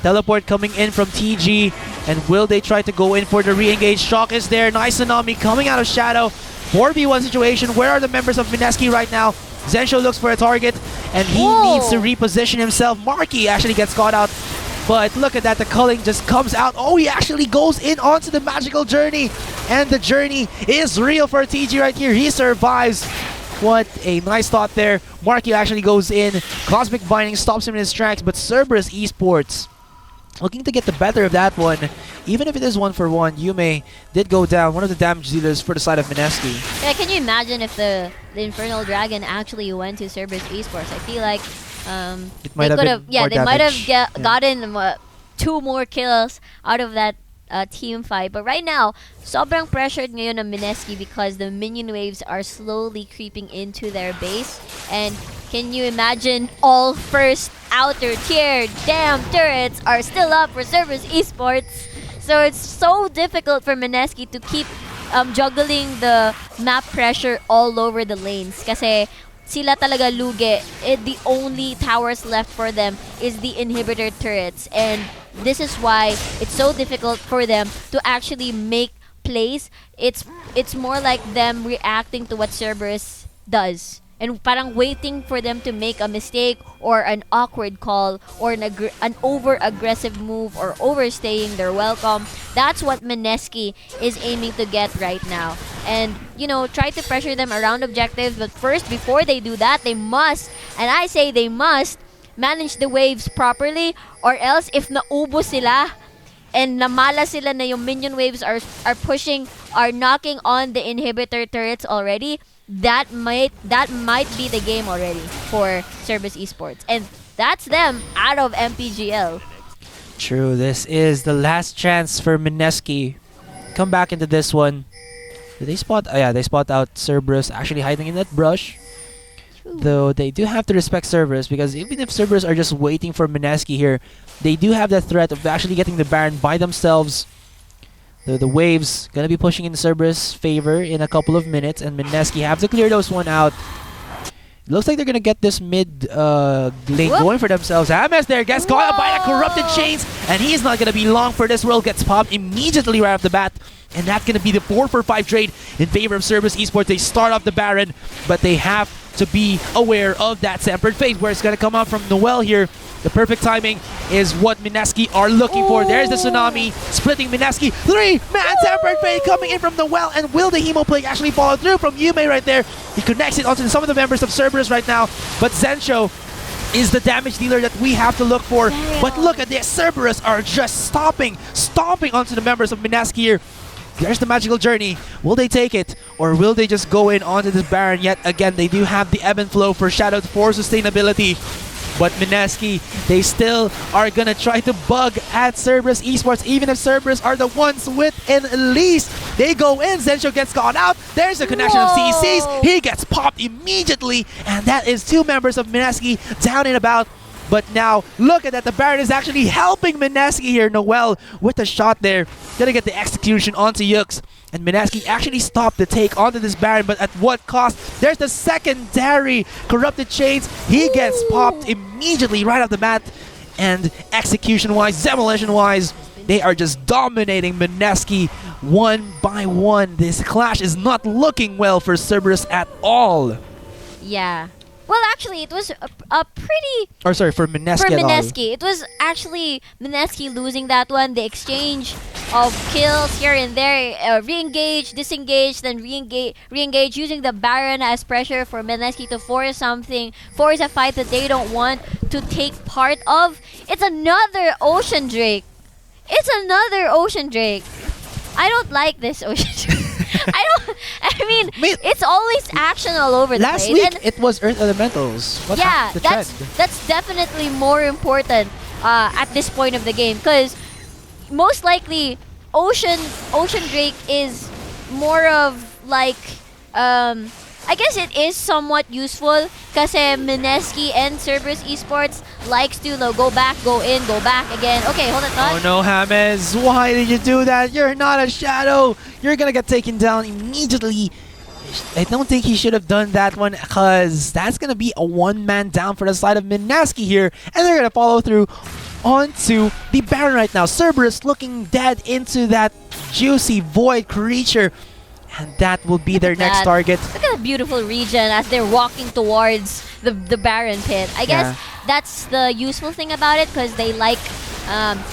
Teleport coming in from TG. And will they try to go in for the re-engage? Shock is there. Nice Tsunami coming out of Shadow. 4v1 situation. Where are the members of Mineski right now? Zensho looks for a target, and he needs to reposition himself. Marky actually gets caught out, but look at that, the culling just comes out. Oh, he actually goes in onto the magical journey, and the journey is real for TG right here. He survives. What a nice thought there. Marky actually goes in. Cosmic Binding stops him in his tracks, but Cerberus Esports looking to get the better of that one. Even if it is 1-for-1, Yume did go down, one of the damage dealers for the side of Mineski. Yeah, can you imagine if the Infernal Dragon actually went to Cerberus Esports? I feel like might they have could have, been more they might have damage. gotten 2 more kills out of that team fight. But right now, sobrang pressured ngayon ng Mineski because the minion waves are slowly creeping into their base. And can you imagine all first outer tier damn turrets are still up for Cerberus Esports? So it's so difficult for Mineski to keep juggling the map pressure all over the lanes. Kasi sila talaga lugi. The only towers left for them is the inhibitor turrets. And this is why it's so difficult for them to actually make plays. It's more like them reacting to what Cerberus does. And parang waiting for them to make a mistake or an awkward call or an over-aggressive move or overstaying their welcome. That's what Mineski is aiming to get right now. And, try to pressure them around objectives. But first, before they do that, they must, and I say they must, manage the waves properly, or else if naubos sila and namala sila na yung minion waves are knocking on the inhibitor turrets already, that might be the game already for Cerberus Esports. And that's them out of MPGL. True, this is the last chance for Mineski. Come back into this one. Did they spot? Oh yeah, they spot out Cerberus actually hiding in that brush. True. Though they do have to respect Cerberus, because even if Cerberus are just waiting for Mineski here, they do have that threat of actually getting the Baron by themselves. The waves gonna be pushing in Cerberus' favor in a couple of minutes, and Mineski have to clear those one out. Looks like they're gonna get this mid lane Whoop. going for themselves. James there gets caught up by the corrupted chains, and he's not gonna be long for this world. Gets popped immediately right off the bat, and that's gonna be the 4-for-5 trade in favor of Cerberus Esports. They start off the Baron, but they have to be aware of that Tempered Fate, where it's gonna come out from Noel here. The perfect timing is what Mineski are looking for. There's the Tsunami splitting Mineski. 3-man Tempered Fate coming in from Noel, and will the Hemo play actually follow through from Yume right there? He connects it onto some of the members of Cerberus right now, but Zensho is the damage dealer that we have to look for. Damn. But look at this, Cerberus are just stomping onto the members of Mineski here. There's the magical journey. Will they take it, or will they just go in onto this Baron yet again? They do have the ebb and flow for Shadow for sustainability. But Mineski, they still are gonna try to bug at Cerberus Esports, even if Cerberus are the ones with an least. They go in, Zensho gets caught out. There's a connection of Whoa. CCs. He gets popped immediately, and that is 2 members of Mineski down and about. But now, look at that, the Baron is actually helping Mineski here. Noel with a shot there. Gonna get the execution onto Yux. And Mineski actually stopped the take onto this Baron, but at what cost? There's the secondary corrupted chains. He gets popped immediately right off the bat. And execution-wise, demolition-wise, they are just dominating Mineski one by one. This clash is not looking well for Cerberus at all. Yeah. Well, actually, it was a pretty... Or sorry, for Mineski For at all. Mineski, it was actually Mineski losing that one. The exchange of kills here and there, re-engage, disengage, then re-engage, using the Baron as pressure for Mineski to force a fight that they don't want to take part of. It's another Ocean Drake. I don't like this Ocean Drake. I mean, it's always action all over the place. Last week, And it was Earth Elementals. What yeah, happened to the trend? that's definitely more important at this point of the game, because most likely Ocean Drake is more of like I guess it is somewhat useful kasi Mineski and Cerberus Esports likes to go back, go in, go back again. Okay, hold it, Oh no, James, why did you do that? You're not a shadow. You're gonna get taken down immediately. I don't think he should have done that one, because that's gonna be a 1-man down for the side of Mineski here, and they're gonna follow through onto the Baron right now. Cerberus looking dead into that juicy void creature, and that will be their next target. Look at the beautiful region as they're walking towards the Baron pit. I guess that's the useful thing about it, because they like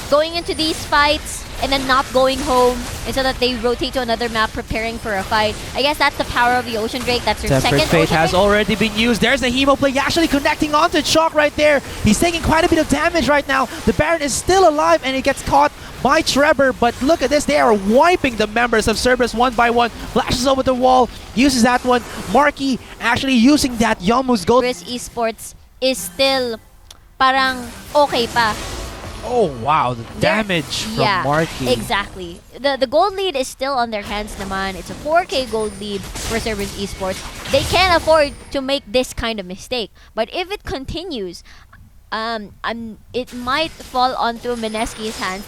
going into these fights and then not going home, and so that they rotate to another map preparing for a fight. I guess that's the power of the Ocean Drake. That's their Tempered second Fate Ocean has Drake. already been used. There's the Hemo play actually connecting onto Chalk right there. He's taking quite a bit of damage right now. The Baron is still alive, and he gets caught by Trevor, but look at this. They are wiping the members of Cerberus one by one. Flashes over the wall, uses that one. Marky actually using that Yomu's gold. Cerberus Esports is still parang okay pa. Oh wow, the damage from Marky. Exactly. The gold lead is still on their hands naman. It's a 4K gold lead for Cerberus Esports. They can't afford to make this kind of mistake. But if it continues, it might fall onto Mineski's hands.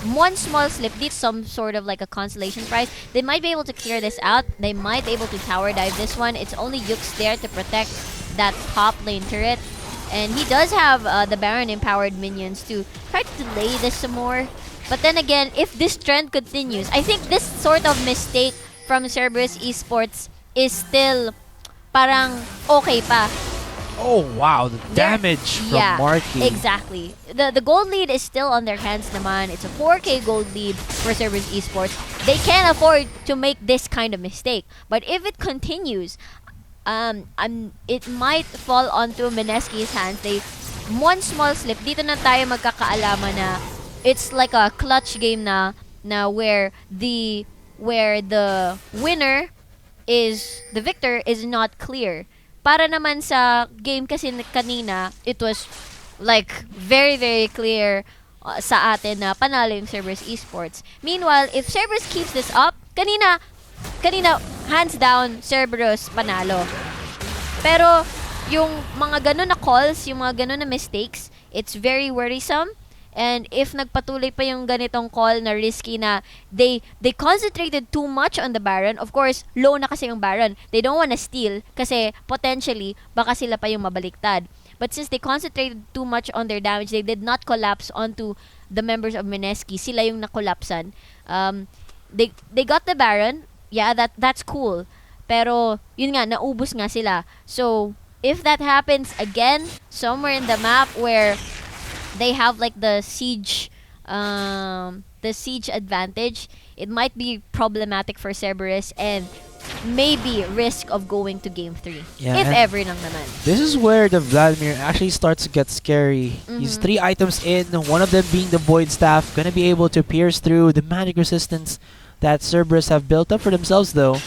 One small slip, did some sort of like a consolation prize. They might be able to clear this out. They might be able to tower dive this one. It's only Yux there to protect that top lane turret. And he does have the Baron empowered minions to try to delay this some more. But then again, if this trend continues, I think this sort of mistake from Cerberus Esports is still parang okay pa. Oh wow, the damage from Marky. Exactly. The gold lead is still on their hands naman. It's a 4K gold lead for Cerberus Esports. They can't afford to make this kind of mistake. But if it continues, it might fall onto Mineski's hands. One small slip, dito na tayo magkakaalaman na it's like a clutch game na where the winner is, the victor is not clear. Para naman sa game kasi kanina, it was like very, very clear sa atin na panalo yung Cerberus Esports. Meanwhile, if Cerberus keeps this up, kanina, hands down, Cerberus panalo. Pero, yung mga ganun na calls, yung mga ganun na mistakes, it's very worrisome. And if nagpatuloy pa yung ganitong call na risky na they concentrated too much on the Baron, of course, low na kasi yung Baron. They don't wanna steal kasi potentially baka sila pa yung mabaliktad. But since they concentrated too much on their damage, they did not collapse onto the members of Mineski. Sila yung nakolapsan. They got the Baron. Yeah, that's cool. Pero yun nga, naubos nga sila. So if that happens again somewhere in the map where they have like the siege advantage, it might be problematic for Cerberus and maybe risk of going to game 3. Yeah, if and ever lang naman. this is where the Vladimir actually starts to get scary. He's 3 items in, one of them being the Void Staff, gonna be able to pierce through the magic resistance that Cerberus have built up for themselves though.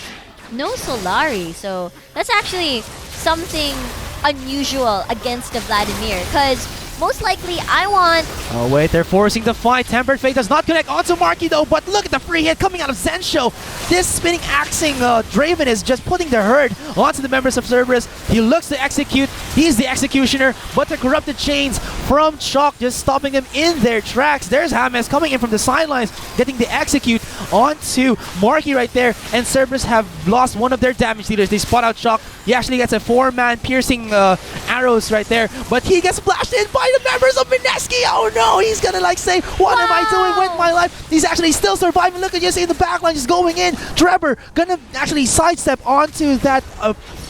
No Solari, so that's actually something unusual against the Vladimir, because most likely I want... Oh wait, they're forcing the fight. Tempered Fate does not connect onto Marky though, but look at the free hit coming out of Zensho. This spinning axing Draven is just putting the hurt onto the members of Cerberus. He looks to execute. He's the executioner, but the corrupted chains from Chalk just stopping him in their tracks. There's James coming in from the sidelines, getting the execute onto Marky right there, and Cerberus have lost one of their damage dealers. They spot out Chalk. He actually gets a 4-man piercing arrows right there, but he gets splashed in by the members of Mineski. Oh no, he's gonna like say, what am I doing with my life? He's actually still surviving. Look at you, see the backline just going in. Trevor gonna actually sidestep onto that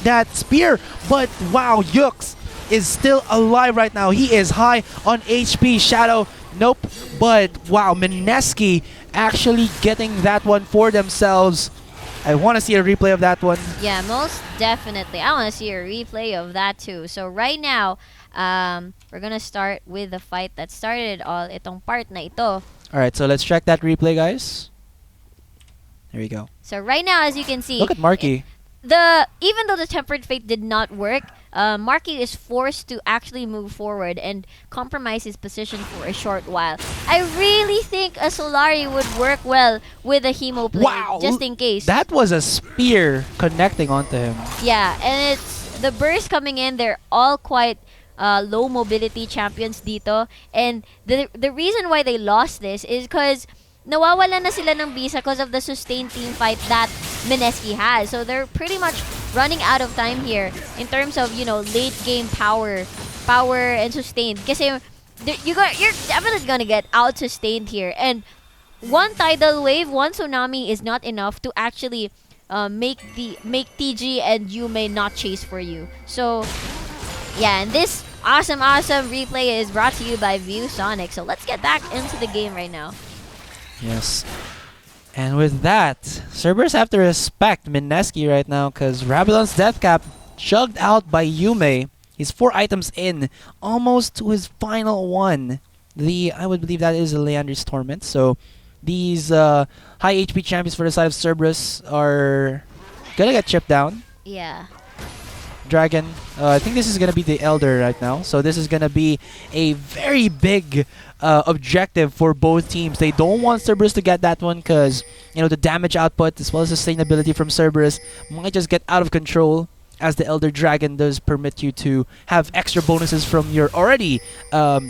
that spear, but wow, Yux is still alive right now. He is high on HP. Shadow, nope. But wow, Mineski actually getting that one for themselves. I want to see a replay of that one. Yeah, most definitely. I want to see a replay of that too. So right now, we're gonna start with the fight that started it all. Itong part na ito. Alright, so let's check that replay, guys. There we go. So right now, as you can see, Look at Marky. even though the Tempered Fate did not work, Marky is forced to actually move forward and compromise his position for a short while. I really think a Solari would work well with a Hemo play, Wow, just in case. That was a spear connecting onto him. Yeah, and it's the burst coming in. They're all quite low mobility champions dito, and the reason why they lost this is because nawawala na sila ng bisa because of the sustained team fight that Mineski has. So they're pretty much running out of time here in terms of, you know, late game power and sustained. Kasi you're definitely gonna get out sustained here, and one tidal wave, one tsunami is not enough to actually make TG and Yume not chase for you. So yeah, and this awesome replay is brought to you by ViewSonic. So let's get back into the game right now. Yes. And with that, Cerberus have to respect Mineski right now because Rabadon's death cap chugged out by Yume. He's 4 items in, almost to his final one. I would believe that is a Leander's Torment. So these high HP champions for the side of Cerberus are gonna get chipped down. Yeah. Dragon, I think this is gonna be the Elder right now. So this is gonna be a very big objective for both teams. They don't want Cerberus to get that one because, you know, the damage output as well as sustainability from Cerberus might just get out of control, as the Elder Dragon does permit you to have extra bonuses from your already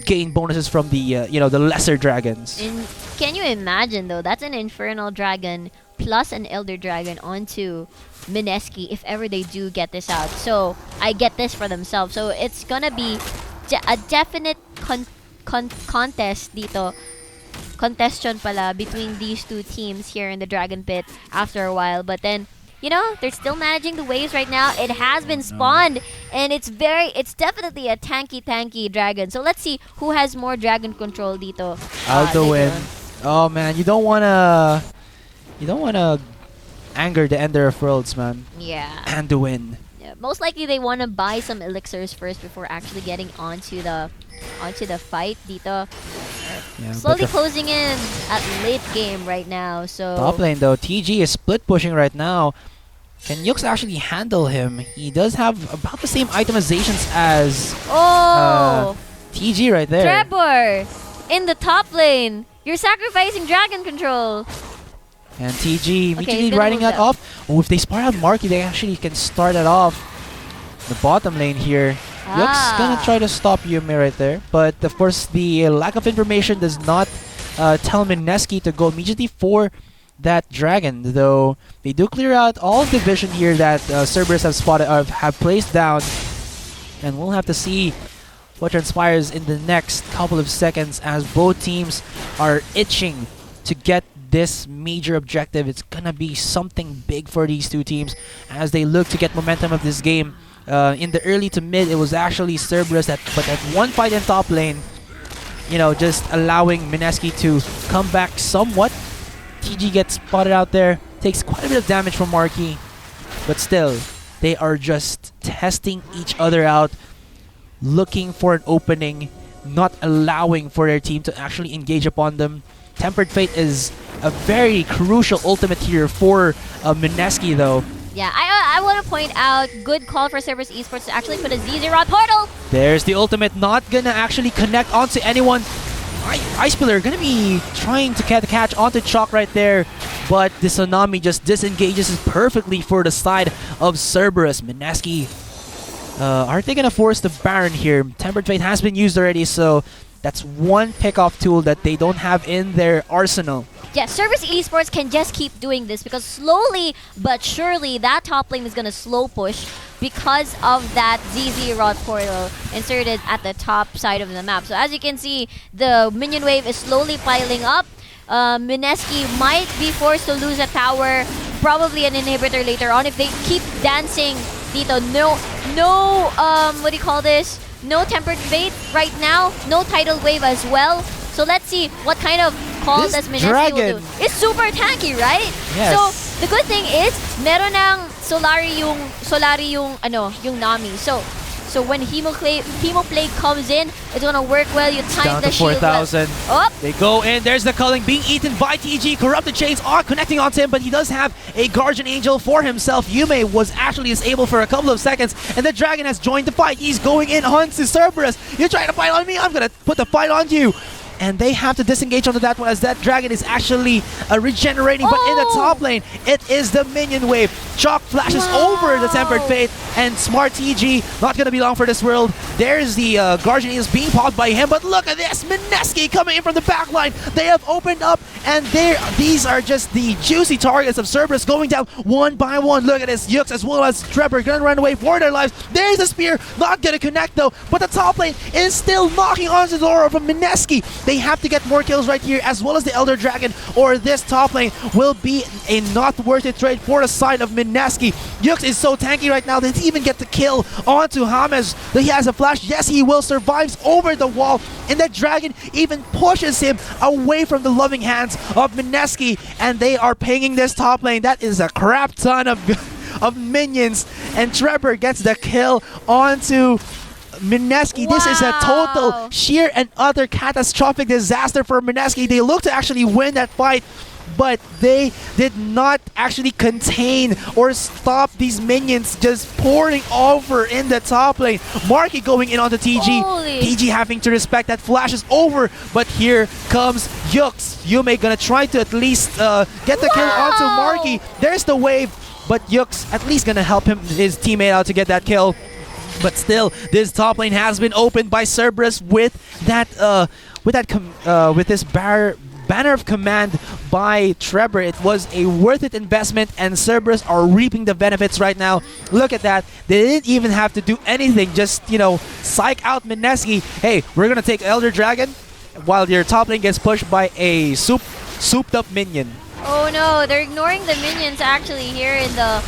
gain bonuses from the you know, the lesser dragons. And can you imagine though, that's an Infernal Dragon plus an Elder Dragon onto Mineski if ever they do get this out. So I get this for themselves. So it's gonna be a definite contest dito. Contestion pala between these two teams here in the Dragon Pit after a while. But then, you know, they're still managing the waves right now. It has been spawned, and it's definitely a tanky dragon. So let's see who has more dragon control dito. Aldo win. Oh man, you don't wanna anger the Ender of Worlds, man. Yeah. And the win. Yeah, most likely they want to buy some elixirs first before actually getting onto the fight dito. Yeah, Slowly closing in at late game right now. So top lane though, TG is split pushing right now. Can Yux actually handle him? He does have about the same itemizations as TG right there. Trevor in the top lane. You're sacrificing dragon control. And TG immediately then riding move that down. off. Oh, if they spar out Marky, they actually can start it off. The bottom lane here. Yuk's gonna try to stop Yume right there, but of course the lack of information does not tell Mineski to go immediately for that dragon, though they do clear out all of the vision here that Cerberus have spotted have placed down, and we'll have to see what transpires in the next couple of seconds as both teams are itching to get this major objective. It's gonna be something big for these two teams as they look to get momentum of this game. In the early to mid, it was actually Cerberus but at one fight in top lane, you know, just allowing Mineski to come back somewhat. TG gets spotted out there, takes quite a bit of damage from Marquee, but still, they are just testing each other out, looking for an opening, not allowing for their team to actually engage upon them. Tempered Fate is a very crucial ultimate here for Mineski, though. Yeah, I want to point out, good call for Cerberus Esports to actually put a ZZ Rod portal. There's the ultimate, not gonna actually connect onto anyone. Ice Pillar gonna be trying to catch onto Chalk right there, but the Tsunami just disengages perfectly for the side of Cerberus. Mineski, are they gonna force the Baron here? Tempered Fate has been used already, so that's one pick-off tool that they don't have in their arsenal. Yeah, Cerberus Esports can just keep doing this because slowly but surely that top lane is gonna slow push because of that ZZ Rod portal inserted at the top side of the map. So as you can see, the minion wave is slowly piling up. Mineski might be forced to lose a tower, probably an inhibitor later on if they keep dancing. Dito, no, what do you call this? No Tempered Fate right now, no Tidal Wave as well. So let's see what kind of call This does Mineski will do. It's super tanky, right? Yes. So the good thing is, meron ng Solari yung Nami. So when Hemoplague comes in, it's gonna work well. You time Down the to shield well. 4,000. Oh, They go in. There's the culling being eaten by TG. Corrupted Chains are connecting onto him, but he does have a Guardian Angel for himself. Yume was actually disabled for a couple of seconds, and the Dragon has joined the fight. He's going in onto Cerberus. You're trying to fight on me? I'm gonna put the fight on you. And they have to disengage onto that one as that Dragon is actually regenerating. But in the top lane, it is the minion wave. Chalk flashes over the Tempered Fate, and Smart TG not going to be long for this world. There's the Guardian Angels being popped by him, but look at this, Mineski coming in from the back line. They have opened up, and these are just the juicy targets of Cerberus going down one by one. Look at this, Yux as well as Trevor going to run away for their lives. There's a spear, not going to connect though, but the top lane is still knocking onto the door from Mineski. They have to get more kills right here, as well as the Elder Dragon, or this top lane will be a not worth it trade for the side of Mineski. Yux is so tanky right now, they didn't even get the kill onto James. He has a flash, yes he will, survives over the wall, and that Dragon even pushes him away from the loving hands of Mineski, and they are pinging this top lane. That is a crap ton of minions, and Trevor gets the kill onto Mineski. This is a total, sheer and utter catastrophic disaster for Mineski. They look to actually win that fight, but they did not actually contain or stop these minions just pouring over in the top lane. Marky going in onto TG. Holy. TG having to respect that flash is over, but here comes Yux. Yume gonna try to at least get the kill onto Marky. There's the wave, but Yux at least gonna help his teammate out to get that kill. But still, this top lane has been opened by Cerberus with this banner of command by Trevor. It was a worth it investment, and Cerberus are reaping the benefits right now. Look at that. They didn't even have to do anything. Just, psych out Mineski. Hey, we're gonna take Elder Dragon while your top lane gets pushed by a souped up minion. oh no, they're ignoring the minions actually here in the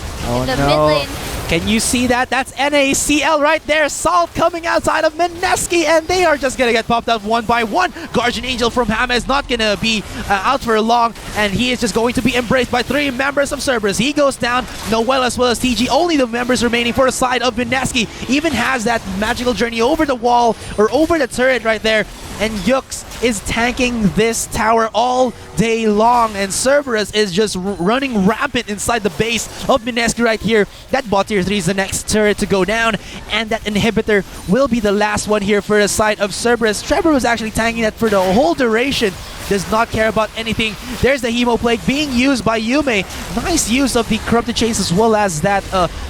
mid no. lane. Can you see that? That's NACL right there. Salt coming outside of Mineski, and they are just going to get popped up one by one. Guardian Angel from James not going to be out for long, and he is just going to be embraced by 3 members of Cerberus. He goes down. Noel as well as TG, only the members remaining for the side of Mineski. Even has that magical journey over the wall, or over the turret right there. and Yux is tanking this tower all day long, and Cerberus is just running rampant inside the base of Mineski right here. That bot tier 3 is the next turret to go down, and that inhibitor will be the last one here for the side of Cerberus. Trevor was actually tanking that for the whole duration. Does not care about anything. There's the Hemo Plague being used by Yume. Nice use of the Corrupted Chains as well as that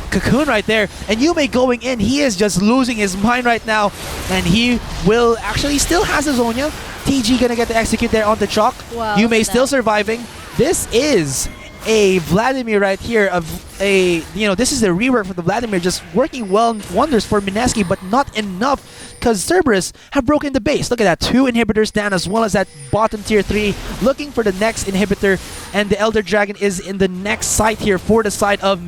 Cocoon right there. And Yume going in, he is just losing his mind right now. And he will actually still has his Zonya. TG gonna get to execute there on the chalk. Wow, Yume still surviving. This is a Vladimir right here, this is a rework for the Vladimir, just working wonders for Mineski, but not enough because Cerberus have broken the base. Look at that, 2 inhibitors down as well as that bottom tier 3, looking for the next inhibitor, and the Elder Dragon is in the next site here for the side of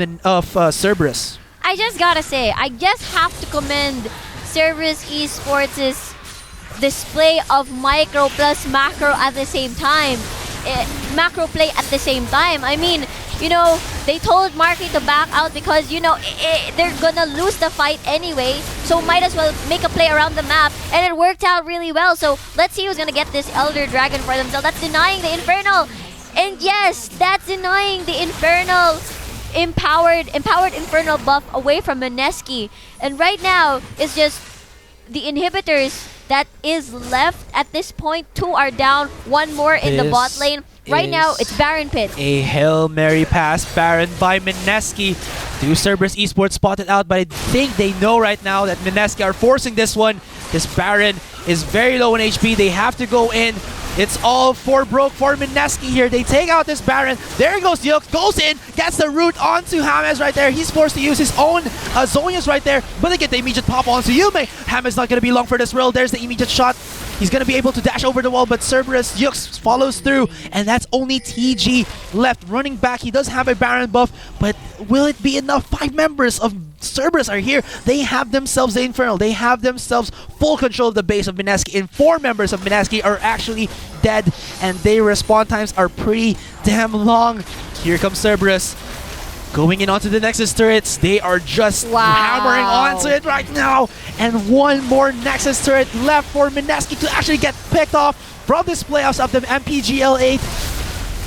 Cerberus. I just gotta say, I just have to commend Cerberus Esports' display of micro plus macro at the same time. Macro play at the same time. I mean, they told Marky to back out because, they're gonna lose the fight anyway, so might as well make a play around the map, and it worked out really well. So let's see who's gonna get this Elder Dragon for themselves. That's denying the Infernal, and yes, that's denying the Infernal empowered Infernal buff away from Mineski. And right now, it's just the inhibitors that is left at this point. 2 are down, 1 more in the bot lane. Right now, it's Baron Pit. A Hail Mary pass Baron by Mineski. Do Cerberus Esports spotted out, but I think they know right now that Mineski are forcing this one. This Baron is very low in HP. They have to go in. It's all for broke for Mineski here. They take out this Baron. There goes Yux. Goes in. Gets the root onto James right there. He's forced to use his own Zonias right there. But they get the immediate pop onto Yume. James not going to be long for this roll. There's the immediate shot. He's going to be able to dash over the wall, but Cerberus Yux follows through. And that's only TG left running back. He does have a Baron buff, but will it be enough? 5 members of Cerberus are here. They have themselves the Infernal. They have themselves full control of the base of Mineski, and 4 members of Mineski are actually dead, and their respawn times are pretty damn long. Here comes Cerberus going in onto the Nexus turrets. They are just hammering onto it right now, and 1 more Nexus turret left for Mineski to actually get picked off from this playoffs of the MPGL8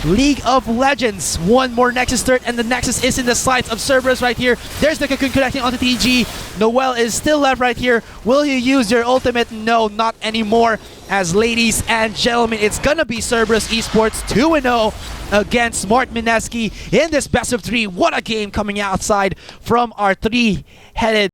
League of Legends. 1 more Nexus turret, and the Nexus is in the sights of Cerberus right here. There's the Cocoon connecting onto TG. Noel is still left right here. Will you use your ultimate? No, not anymore. As ladies and gentlemen, it's gonna be Cerberus Esports 2-0 against Smart Mineski in this best of 3. What a game coming outside from our 3-headed